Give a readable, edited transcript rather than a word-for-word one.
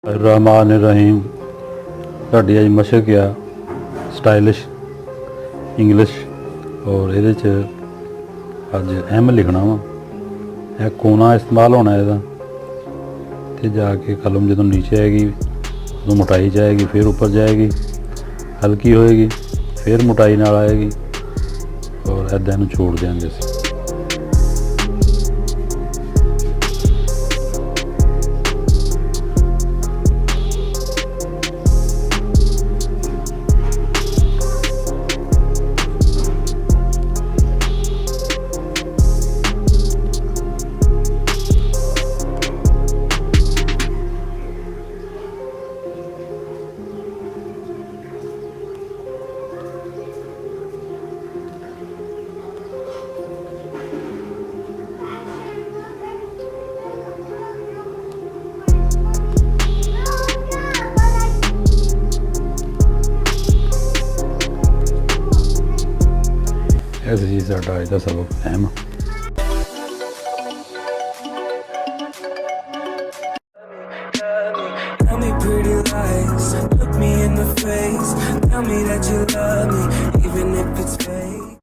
रहमान रहीम ਤੁਹਾਡੀ ਅੱਜ ਮਸ਼ਕ ਆ ਸਟਾਈਲਿਸ਼ ਇੰਗਲਿਸ਼ ਔਰ ਇਹਦੇ 'ਚ ਅੱਜ ਐਮ ਲਿਖਣਾ ਵਾ ਇਹ ਕੋਨਾ ਇਸਤੇਮਾਲ ਹੋਣਾ ਇਹਦਾ ਤੇ ਜਾ ਕੇ ਕਲਮ ਜਦੋਂ ਨੀਚੇ ਆਏਗੀ ਉਦੋਂ ਮੋਟਾਈ ਜਾਏਗੀ ਫਿਰ ਉੱਪਰ ਜਾਏਗੀ ਹਲਕੀ ਹੋਏਗੀ ਫਿਰ ਮੋਟਾਈ ਨਾਲ ਆਏਗੀ ਔਰ ਇੱਦਾਂ ਇਹਨੂੰ ਛੋੜ ਦਿਆਂਗੇ ਅਸੀਂ ऐसे ही साडा अज दा सबक अहम Tell me pretty lies, look me in the face. Tell me that you love me, even if it's fake.